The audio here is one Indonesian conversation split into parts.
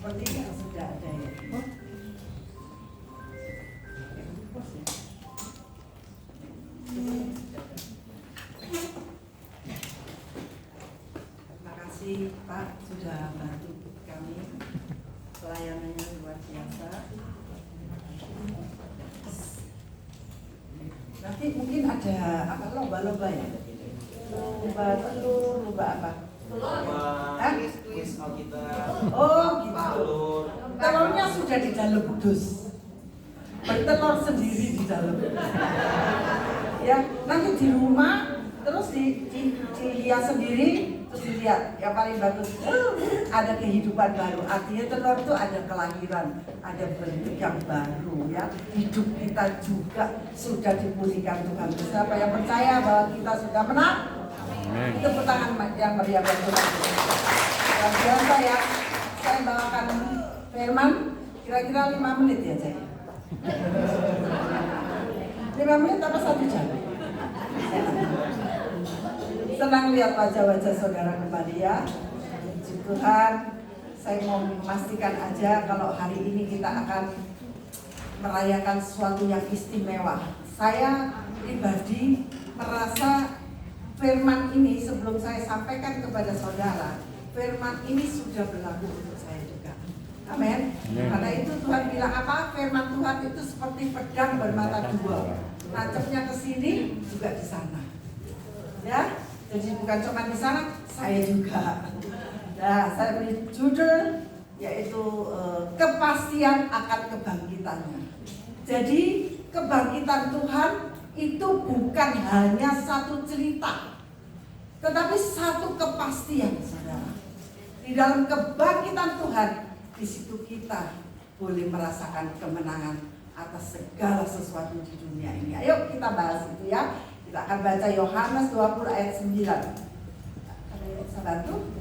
Sepertinya sudah ada ya. Terima kasih Pak sudah bantu kami, pelayanannya luar biasa. Nanti mungkin ada apa lomba-lomba ya? Lomba telur, lomba apa? Kuis Alkitab. Oh gitu. Telurnya sudah di dalam kudus. Bertelur sendiri di dalam. Ya, nanti di rumah terus dilihat sendiri, terus dilihat yang paling bagus ada kehidupan baru. Artinya telur itu ada kelahiran, ada bentuk yang baru ya. Hidup kita juga sudah dipulihkan Tuhan. Siapa yang percaya bahwa kita sudah menang? Itu tangan yang meriah buat Tuhan. Luar biasa ya. Saya bawakan firman kira-kira 5 menit ya saya. 5 menit apa 1 jam? Senang lihat wajah-wajah saudara kembali ya. Puji Tuhan. Saya mau memastikan aja kalau hari ini kita akan merayakan sesuatu yang istimewa. Saya pribadi merasa firman ini sebelum saya sampaikan kepada saudara, firman ini sudah berlaku untuk saya juga. Amin. Karena itu Tuhan bilang apa? Firman Tuhan itu seperti pedang bermata dua. Nancapnya ke sini juga di sana. Ya, jadi bukan cuma di sana, saya juga. Nah, saya beri judul yaitu kepastian akan kebangkitannya. Jadi kebangkitan Tuhan itu bukan hanya satu cerita, tetapi satu kepastian, saudara. Di dalam kebangkitan Tuhan, di situ kita boleh merasakan kemenangan atas segala sesuatu di dunia ini. Ayo kita bahas itu ya. Kita akan baca Yohanes 20 ayat 9. Ada yang bisa bantu?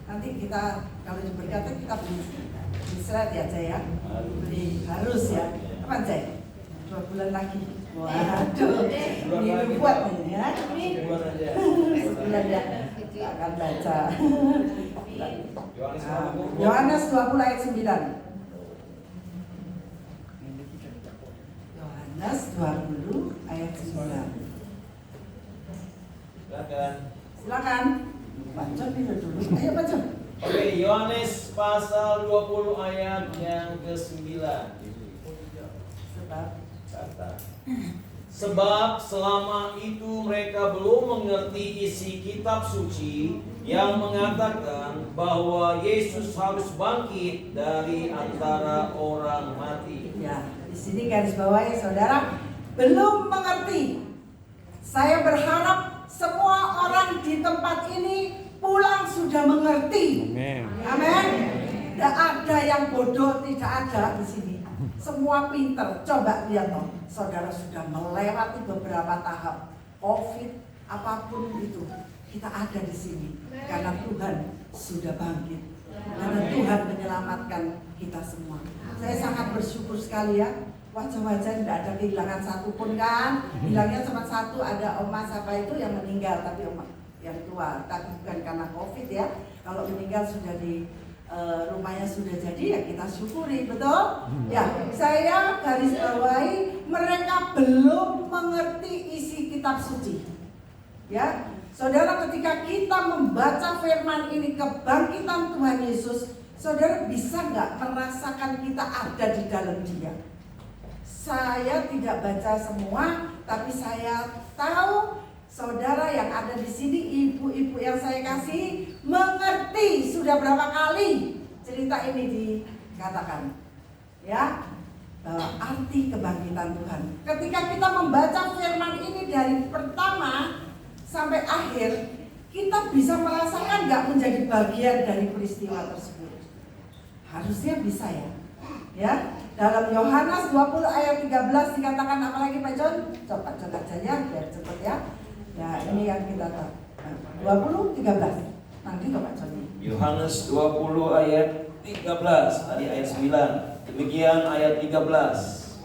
Nanti kita kalau diberkati kita beli slide ya Jay ya. Harus ya. Kapan Jay? 2 bulan lagi. Waduh, ini buat ini ya. Sebulan ya. Kita akan baca. Yohanes 20 ayat 9. Yohanes 20 ayat 9. Silakan. Baca dulu. Ayo baca. Oke, Yohanes pasal 20 ayat yang ke-9. Sebab selama itu mereka belum mengerti isi kitab suci yang mengatakan bahwa Yesus harus bangkit dari antara orang mati. Ya, di sini garis bawahi saudara, belum mengerti. Saya berharap semua orang di tempat ini pulang sudah mengerti. Amin. Tidak ada yang bodoh, tidak ada di sini. Semua pinter. Coba lihat toh, saudara sudah melewati beberapa tahap COVID, apapun itu, kita ada di sini karena Tuhan sudah bangkit. Karena Tuhan menyelamatkan kita semua. Saya sangat bersyukur sekali ya. Wajah-wajah tidak ada kehilangan satu pun kan. Hilangnya cuma satu, ada oma siapa itu yang meninggal, tapi oma yang tua, tapi bukan karena COVID ya. Kalau meninggal sudah di rumahnya sudah jadi ya kita syukuri, betul? Ya, saya garis bawahi mereka belum mengerti isi kitab suci. Ya, saudara, ketika kita membaca firman ini kebangkitan Tuhan Yesus, saudara bisa nggak merasakan kita ada di dalam Dia? Saya tidak baca semua, tapi saya tahu saudara yang ada di sini, ibu-ibu yang saya kasih, mengerti sudah berapa kali cerita ini dikatakan, ya, arti kebangkitan Tuhan. Ketika kita membaca firman ini dari pertama sampai akhir, kita bisa merasakan nggak menjadi bagian dari peristiwa tersebut? Harusnya bisa ya. Ya, dalam Yohanes 20 ayat 13 dikatakan apa lagi Pak John? Coba catat saja biar cepat ya. Ya, ini yang kita tahu. 20 13. Nanti Pak John. Yohanes 20 ayat 13, tadi ayat 9. Demikian ayat 13.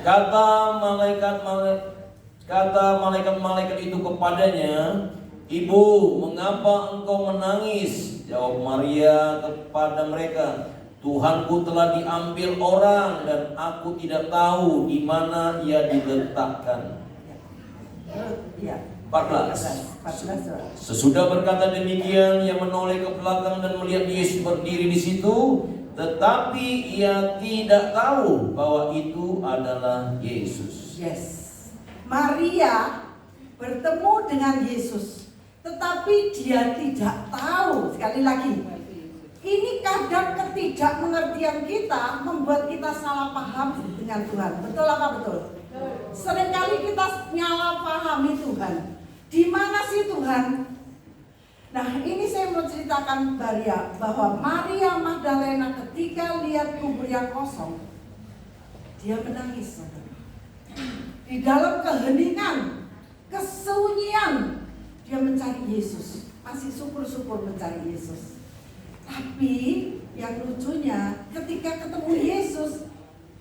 Kata malaikat-malaikat itu kepadanya, "Ibu, mengapa engkau menangis? Jawab Maria kepada mereka, Tuhanku telah diambil orang dan aku tidak tahu di mana ia diletakkan. Iya. 14. Sesudah berkata demikian, ia menoleh ke belakang dan melihat Yesus berdiri di situ, tetapi ia tidak tahu bahwa itu adalah Yesus. Yes. Maria bertemu dengan Yesus, tetapi dia tidak tahu. Sekali lagi, ini kadang ketidakmengertian kita membuat kita salah paham dengan Tuhan. Betul apa betul? Seringkali kita nyalah pahami Tuhan. Di mana sih Tuhan? Nah, ini saya mau ceritakan bahwa Maria Magdalena ketika lihat kubur yang kosong, dia menangis, saudara. Di dalam keheningan, kesunyian, dia mencari Yesus. Masih syukur-syukur mencari Yesus. Tapi yang lucunya, ketika ketemu Yesus,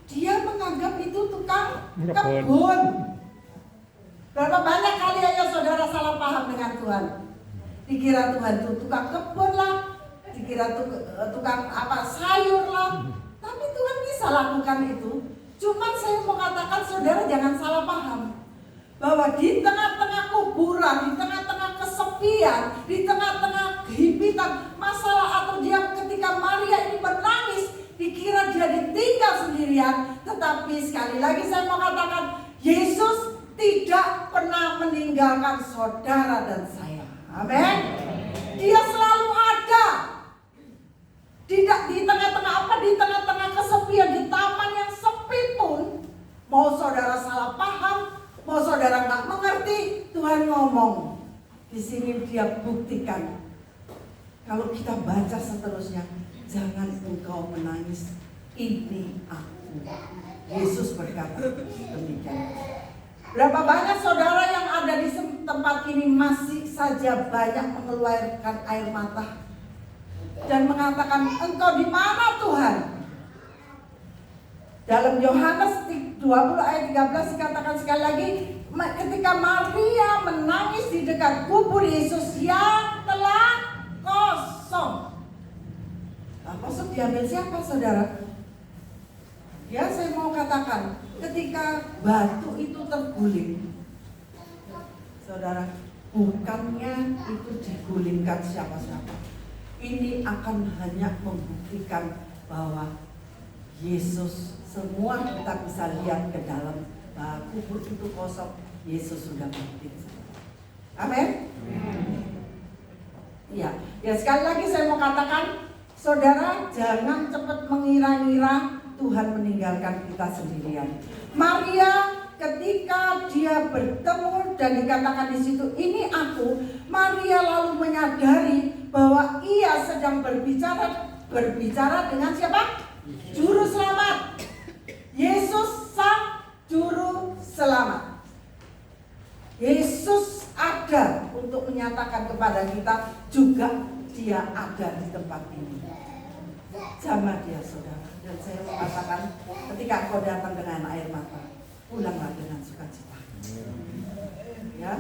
dia menganggap itu tukang kebun. Berapa banyak kali aja saudara salah paham dengan Tuhan. Dikira Tuhan itu tukang kebun lah, dikira tukang sayur lah. Tapi Tuhan bisa lakukan itu. Cuman saya mau katakan saudara jangan salah paham, bahwa di tengah-tengah kuburan, di tengah-tengah kesepian, di tengah-tengah kehimpitan, masalah atau dia ketika Maria ini menangis, dikira dia ditinggal sendirian. Tetapi sekali lagi saya mau katakan, Yesus tidak pernah meninggalkan saudara dan saya. Amin. Dia selalu ada. Tidak di tengah-tengah kesepian, di taman yang sepi pun, mau saudara salah paham, mau saudara nggak mengerti, Tuhan ngomong. Di sini dia buktikan. Kalau kita baca seterusnya, jangan engkau menangis, ini aku. Yesus berkata demikian. Berapa banyak saudara yang ada di tempat ini masih saja banyak mengeluarkan air mata dan mengatakan, engkau di mana Tuhan? Dalam Yohanes 20 ayat 13 dikatakan sekali lagi, ketika Maria menangis di dekat kubur Yesus yang telah kosong. Nah, kosong diambil siapa saudara? Ya, saya mau katakan, ketika batu itu terguling, saudara, bukannya itu digulingkan siapa-siapa. Ini akan hanya membuktikan bahwa Yesus, semua kita bisa lihat ke dalam kubur itu kosong, Yesus sudah bangkit. Amin. Iya, ya sekali lagi saya mau katakan, saudara jangan cepat mengira-ngira Tuhan meninggalkan kita sendirian. Maria ketika dia bertemu dan dikatakan di situ, ini aku, Maria lalu menyadari bahwa ia sedang berbicara dengan siapa? Juru selamat. Yesus sang juru selamat. Yesus ada untuk menyatakan kepada kita juga dia ada di tempat ini. Jamah dia saudara. Dan saya mau katakan, ketika kau datang dengan air mata, pulanglah dengan sukacita. Ya.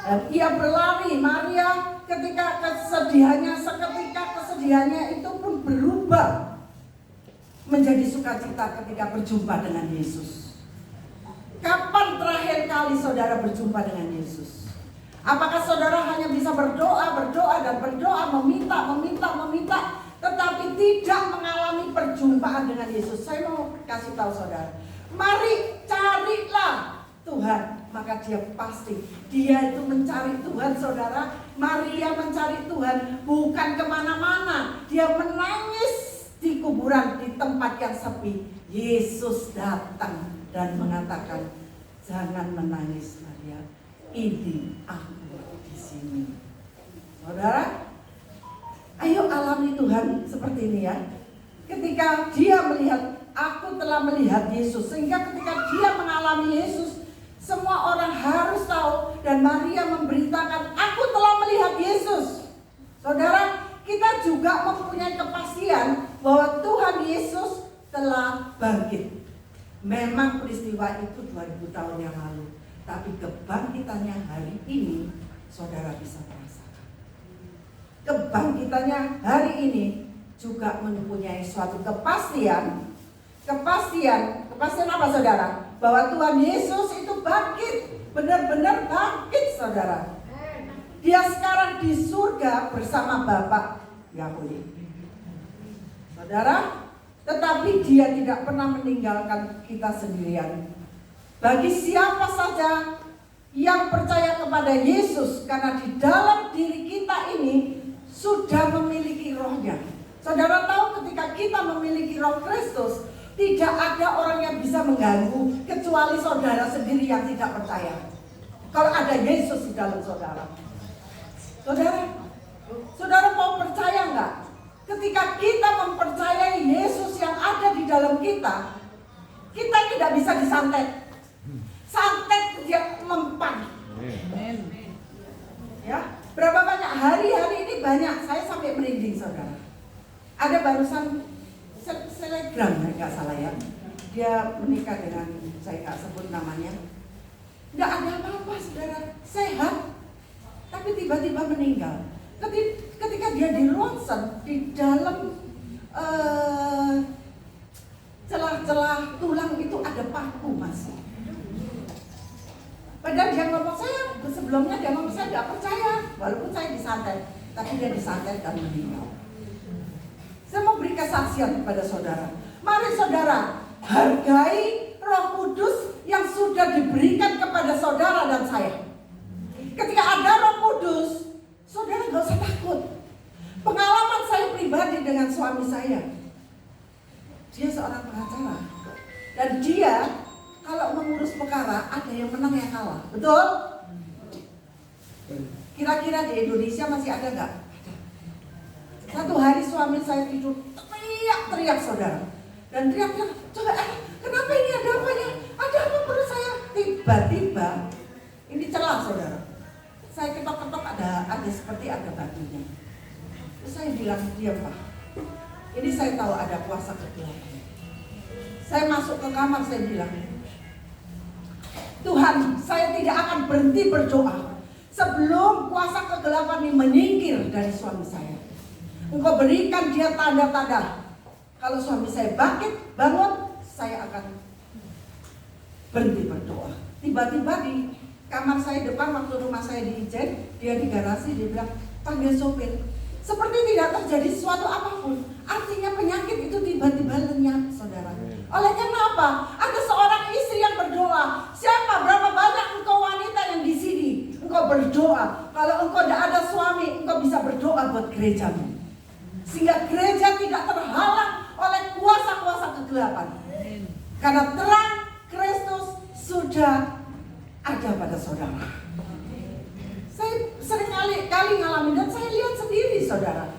Dan ia berlari, Maria ketika kesedihannya itu pun berubah menjadi sukacita ketika berjumpa dengan Yesus. Kapan terakhir kali saudara berjumpa dengan Yesus? Apakah saudara hanya bisa berdoa dan berdoa, meminta, tetapi tidak mengalami perjumpaan dengan Yesus? Saya mau kasih tahu saudara, mari carilah Tuhan, maka dia pasti, dia itu mencari Tuhan saudara. Maria mencari Tuhan bukan kemana-mana, dia menangis di kuburan, di tempat yang sepi. Yesus datang dan mengatakan, jangan menangis Maria, ini aku di sini. Saudara, ayo alami Tuhan seperti ini ya. Ketika dia melihat, aku telah melihat Yesus, sehingga ketika dia mengalami Yesus, semua orang harus tahu, dan Maria memberitakan, aku telah melihat Yesus. Saudara, kita juga mempunyai kepastian bahwa Tuhan Yesus telah bangkit. Memang peristiwa itu 2000 tahun yang lalu, tapi kebangkitannya hari ini saudara bisa merasakan. kebangkitannya hari ini juga mempunyai suatu kepastian. Kepastian apa saudara? Bahwa Tuhan Yesus itu bangkit, benar-benar bangkit saudara. Dia sekarang di surga bersama Bapa Yahweh. Saudara, tetapi dia tidak pernah meninggalkan kita sendirian. Bagi siapa saja yang percaya kepada Yesus, karena di dalam diri kita ini sudah memiliki rohnya. Saudara tahu ketika kita memiliki roh Kristus, tidak ada orang yang bisa mengganggu kecuali saudara sendiri yang tidak percaya. Kalau ada Yesus di dalam saudara. Saudara mau percaya enggak? Ketika kita mempercayai Yesus yang ada di dalam kita, kita tidak bisa disantet. Santet dia mempan. Ya, berapa banyak hari-hari ini banyak, saya sampai merinding saudara. Ada barusan selegram nggak salah ya, dia menikah dengan, saya nggak sebut namanya. Nggak ada apa-apa saudara, sehat, tapi tiba-tiba meninggal. Ketika dia di ronsen, di dalam celah-celah tulang itu ada paku masih. Padahal dia ngomong, sebelumnya dia ngomong saya nggak percaya, walaupun saya disantet, tapi dia disantet dan meninggal. Saya mau beri kesaksian kepada saudara. Mari saudara, hargai Roh Kudus yang sudah diberikan kepada saudara dan saya. Ketika ada Roh Kudus, saudara gak usah takut. Pengalaman saya pribadi dengan suami saya, dia seorang pengacara, dan dia kalau mengurus perkara ada yang menang yang kalah, betul? Kira-kira di Indonesia masih ada nggak? Satu hari suami saya tidur teriak-teriak saudara, dan teriak-teriak, coba kenapa ini, ada apanya? Ada apa perut saya? Tiba-tiba ini celah saudara. Saya ketok-ketok ada seperti ada batunya. Terus saya bilang, diam Pak. Ini saya tahu ada kuasa kegelapan. Saya masuk ke kamar, saya bilang, Tuhan, saya tidak akan berhenti berdoa sebelum kuasa kegelapan ini menyingkir dari suami saya. Engkau berikan dia tanda-tanda. Kalau suami saya bangkit, bangun, saya akan berhenti berdoa. Tiba-tiba di kamar saya depan, waktu rumah saya diijen, dia di garasi, dia bilang, panggil sopir. Seperti tidak terjadi sesuatu apapun. Artinya penyakit itu tiba-tiba lenyap, saudara. Oleh karena apa? Ada seorang istri yang berdoa. Siapa? Berapa banyak engkau wanita yang di sini? Engkau berdoa. Kalau engkau tidak ada suami, engkau bisa berdoa buat gerejamu. Sehingga gereja tidak terhalang oleh kuasa-kuasa kegelapan. Karena terang Kristus sudah ada pada saudara. Saya sering kali ngalamin dan saya lihat sendiri saudara.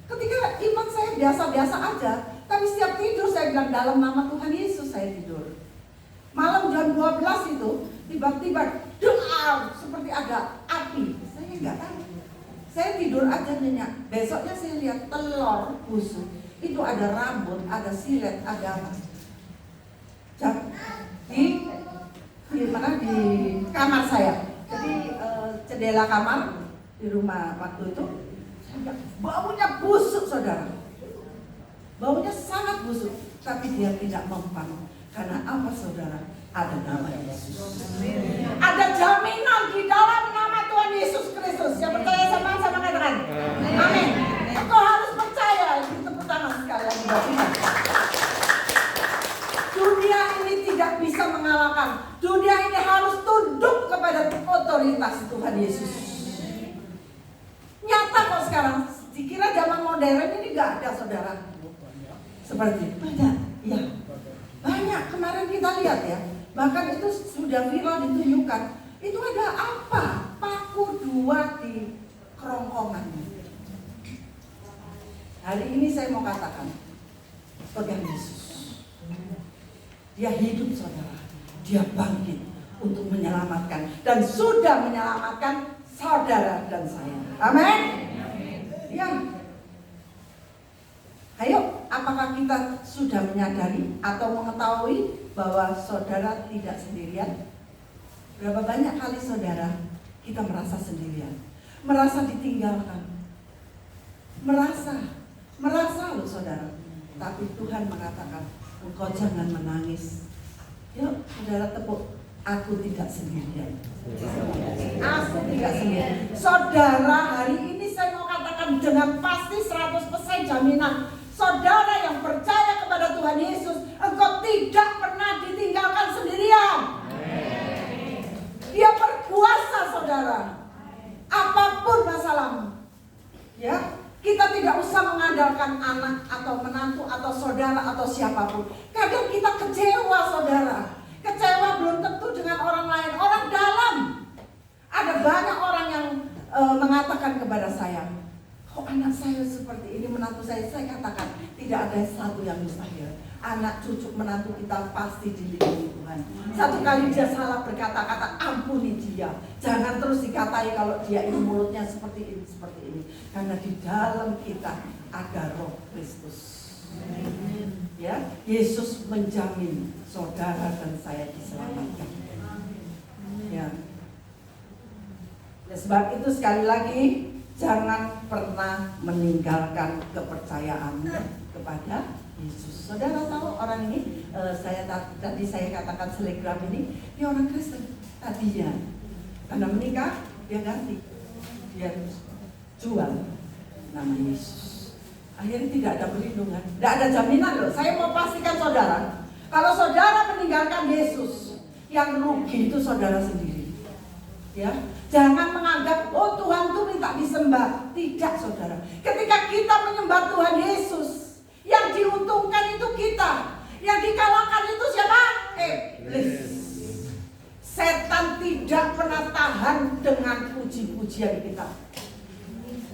Ketika iman saya biasa-biasa aja, tapi setiap tidur saya bilang dalam nama Tuhan Yesus saya tidur. Malam jam 12 itu tiba-tiba doa seperti ada api. Saya nggak tahu. Saya tidur aja nyenyak. Besoknya saya lihat telur busuk. Itu ada rambut, ada silet, ada apa? Di kamar saya. Jadi jendela kamar di rumah waktu itu, baunya busuk saudara. Baunya sangat busuk, tapi dia tidak mempan. Karena apa saudara? Ada nama Yesus. Ada jaminan di dalam nama Tuhan Yesus Kristus. Yang percaya sama-sama katakan amin. Engkau harus percaya. Tepuk tangan sekali lagi buat Tuhan. Dunia ini tidak bisa mengalahkan. Dunia ini harus tunduk kepada otoritas Tuhan Yesus. Nyata kok sekarang. Dikira zaman modern ini gak ada saudara. Seperti banyak, ya banyak. Kemarin kita lihat ya, bahkan itu sudah viral ditunjukkan. Itu ada apa? Paku 2 di kerongkongan. Hari ini saya mau katakan, pegang Yesus. Dia hidup saudara. Dia bangkit untuk menyelamatkan dan sudah menyelamatkan saudara dan saya. Amin. Ya. Ayo, apakah kita sudah menyadari atau mengetahui bahwa saudara tidak sendirian? Berapa banyak kali saudara kita merasa sendirian, merasa ditinggalkan, merasa loh saudara. Tapi Tuhan mengatakan, engkau jangan menangis. Yuk saudara tepuk, aku tidak sendirian. Aku tidak sendirian. Saudara, hari ini saya mau katakan dengan pasti 100% jaminan. Saudara yang percaya kepada Tuhan Yesus, engkau tidak pernah ditinggalkan sendirian. Dia berkuasa saudara. Apapun masalahmu, ya, kita tidak usah mengandalkan anak atau menantu atau saudara atau siapapun. Kadang kita kecewa saudara. Kecewa belum tentu dengan orang lain, orang dalam. Ada banyak orang yang mengatakan kepada saya, kok anak saya seperti ini, menantu saya katakan tidak ada satu yang mustahil. Anak cucu menantu kita pasti dilindungi Tuhan. Satu kali dia salah berkata-kata, ampuni dia. Jangan terus dikatai kalau dia ini mulutnya seperti ini, seperti ini. Karena di dalam kita ada Roh Kristus. Ya, Yesus menjamin saudara dan saya diselamatkan. Ya. Sebab itu sekali lagi, jangan pernah meninggalkan kepercayaanmu kepada Yesus. Saudara tahu orang ini, tadi saya katakan selegram ini, dia orang Kristen. Tadinya karena menikah dia ganti, dia jual nama Yesus. Akhirnya tidak ada perlindungan, tidak ada jaminan loh. Saya mau pastikan saudara, kalau saudara meninggalkan Yesus, yang rugi itu saudara sendiri. Ya, jangan menganggap oh Tuhan tuh minta disembah. Tidak saudara. Ketika kita menyembah Tuhan Yesus, yang diuntungkan itu kita, yang dikalahkan itu siapa? Iblis. Setan tidak pernah tahan dengan puji-pujian kita.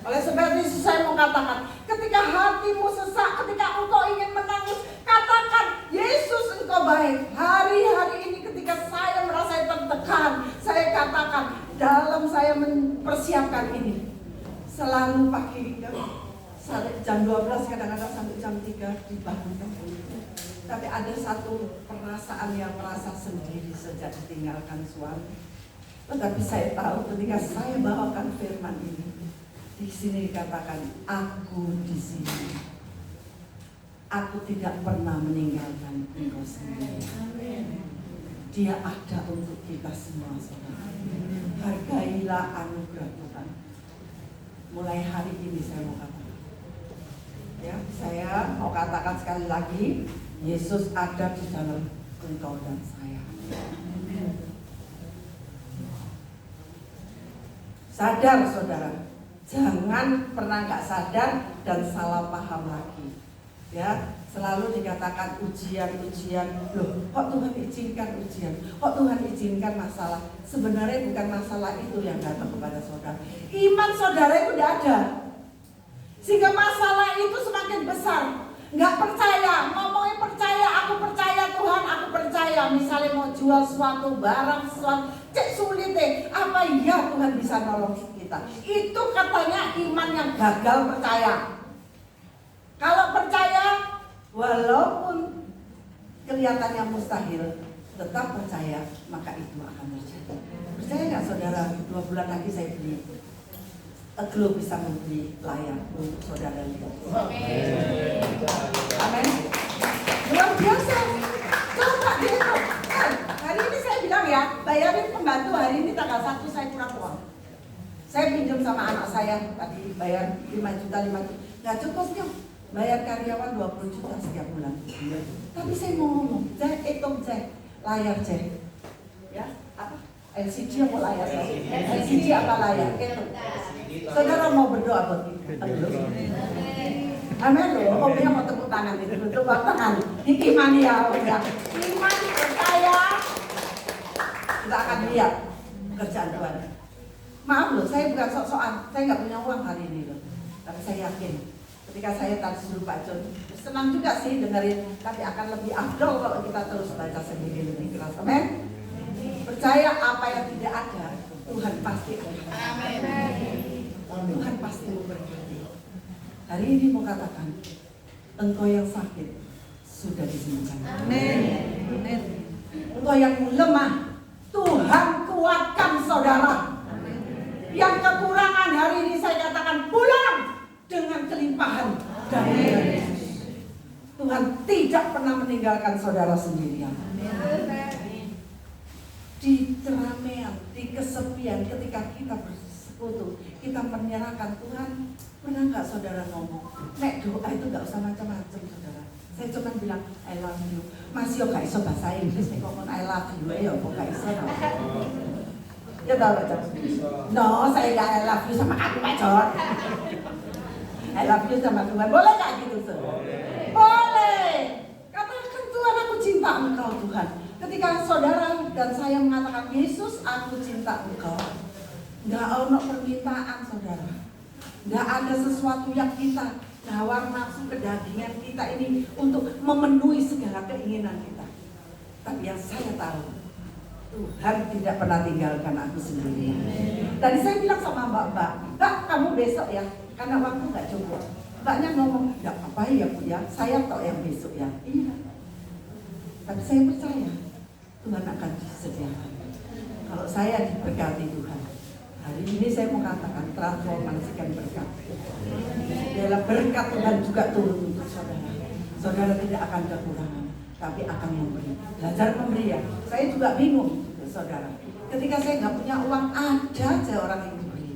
Oleh sebab itu saya mau katakan, ketika hatimu sesak, ketika engkau ingin menangis, katakan Yesus engkau baik. Hari-hari ini ketika saya merasa tertekan, saya katakan dalam saya mempersiapkan ini, selalu pagi jam 12 kadang-kadang sampai jam 3 dibangunkan. Tapi ada satu perasaan yang merasa sendiri sejak ditinggalkan suami. Tetapi saya tahu ketika saya bawakan firman ini, di sini dikatakan, aku di sini. Aku tidak pernah meninggalkan engkau sendiri. Dia ada untuk kita semua, saudara. Hargailah anugerah Tuhan. Mulai hari ini saya mau katakan. Ya, saya mau katakan sekali lagi, Yesus ada di dalam engkau dan saya. Sadar saudara, jangan pernah nggak sadar dan salah paham lagi. Ya, selalu dikatakan ujian-ujian. Loh, kok Tuhan izinkan ujian? Kok Tuhan izinkan masalah? Sebenarnya bukan masalah itu yang datang kepada saudara. Iman saudara itu tidak ada. Sehingga masalah itu semakin besar. Nggak percaya, ngomongnya percaya, aku percaya Tuhan, aku percaya. Misalnya mau jual suatu barang, sesuatu, cek sulit deh. Apa iya Tuhan bisa nolong kita? Itu katanya iman yang gagal percaya. Kalau percaya, walaupun kelihatannya mustahil, tetap percaya, maka itu akan terjadi. Percaya nggak saudara? 2 bulan lagi saya beli Globe bisa membeli layar untuk saudara lihat. Amin. Luar biasa. Coba gitu. Hari ini saya bilang ya, bayarin pembantu hari ini tanggal 1 saya kurang uang. Saya pinjam sama anak saya tadi bayar 5 juta. Nggak cukup yuk. Bayar karyawan 20 juta setiap bulan. Tapi saya mau ngomong, hitung layar ya apa? LCD apa layar? LCD apa layar? Saudara mau berdoa buat kita? Amin loh. Hobinya mau tepuk tangan itu, tepuk tangan. Iman ya, iman percaya. Kita akan lihat kerjaan Tuhan. Maaf loh, saya bukan sok-sokan. Saya nggak punya uang hari ini loh. Tapi saya yakin, ketika saya tadi suruh Pak John, senang juga sih dengerin. Tapi akan lebih afdol kalau kita terus baca sendiri lebih keras. Amin. Percaya apa yang tidak ada, Tuhan pasti akan. Tuhan pasti memberkati. Hari ini mau katakan, engkau yang sakit sudah disembuhkan. Amin. Engkau yang lemah, Tuhan kuatkan saudara. Yang kekurangan hari ini saya katakan pulang. dengan kelimpahan dari Yesus. Tuhan tidak pernah meninggalkan saudara sendirian. Di keramaian, di kesepian, ketika kita bersekutu, kita menyerahkan Tuhan. Pernah nggak saudara ngomong, nek doa itu nggak usah macam-macam saudara. Saya cuma bilang I love you. Masih gak iso bahasa Inggris nih ngomong I love you ya kok gak iso. Ya tahu gak? No, saya gak I love you sama aku Pak John. I love you sama Tuhan. Boleh gak gitu saudara? Boleh. Katakan Tuhan, aku cinta Engkau Tuhan. Ketika saudara dan saya mengatakan Yesus, aku cinta Engkau. Gak ada permintaan saudara. Gak ada sesuatu yang kita hawa nafsu kedagingan kita ini untuk memenuhi segala keinginan kita. Tapi yang saya tahu, Tuhan tidak pernah tinggalkan aku sendirian. Tadi saya bilang sama Mbak, kamu besok ya, karena waktu gak cukup. Mbaknya ngomong, gak apa ya Bu ya, saya tok yang besok ya. Iya. Tapi saya percaya Tuhan akan disediakan. Kalau saya diberkati Tuhan, hari ini saya mau katakan transformasikan berkat. Dalam berkat Tuhan juga turun untuk saudara. Saudara tidak akan kekurangan, tapi akan memberi. Belajar memberi ya. Saya juga bingung, saudara. Ketika saya nggak punya uang, ada aja orang yang memberi.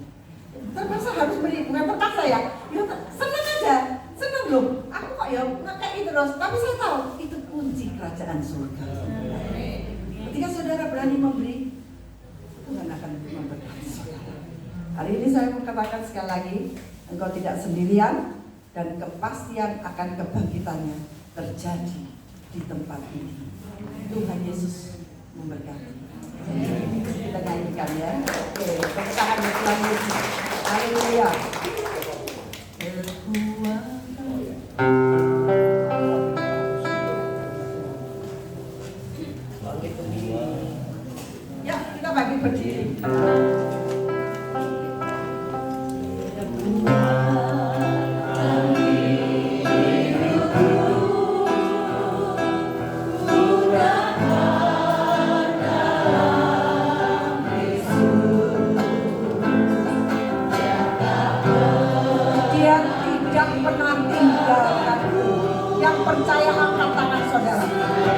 Terpaksa harus beri, bukan terpaksa ya. Ya senang aja, senang loh. Aku kok ya ngekei terus, tapi saya tahu itu kunci kerajaan surga. Ketika saudara berani memberi, Tuhan akan memberkati saudara. Hari ini saya mau katakan sekali lagi, engkau tidak sendirian dan kepastian akan kebangkitannya terjadi di tempat ini. Tuhan Yesus memberkati. Kita nyanyikan ya. Oke, tepuk tangan buat Tuhan Yesus. Haleluya. Ya, kita bagi berdiri. Percaya angkat tangan saudara. Dalam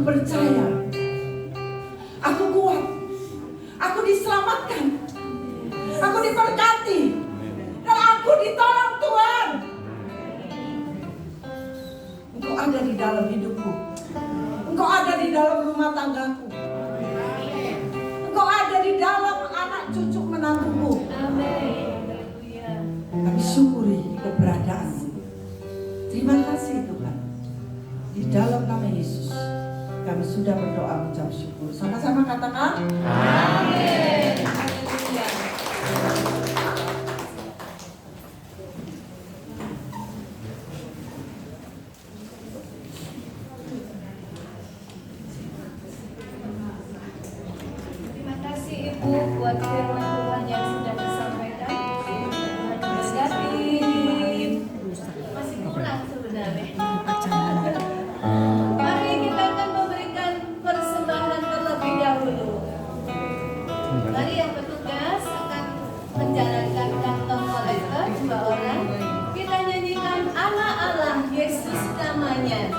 percaya, aku kuat, aku diselamatkan, aku diberkati, dan aku ditolong Tuhan. Engkau ada di dalam hidupku, Engkau ada di dalam rumah tanggaku, Engkau ada di dalam anak cucu menantuku. Kami syukuri keberadaanmu. Terima kasih Tuhan. Di dalam nama Yesus kami sudah berdoa mengucap syukur. Sama-sama katakan amin. Terima kasih Ibu buat firman Tuhan yang sudah disampaikan. Masih kurang sebenarnya. Mari kita akan memberikan persembahan terlebih dahulu. Mari yang bertugas akan menjalankan kantong kolektor 2 orang. Kita nyanyikan Allah Allah Yesus namanya.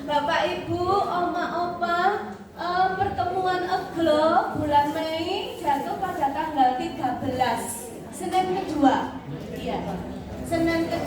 Bapak Ibu, Oma Opa, pertemuan Aglo bulan Mei jatuh pada tanggal 13, Senin kedua. Iya. Senin kedua.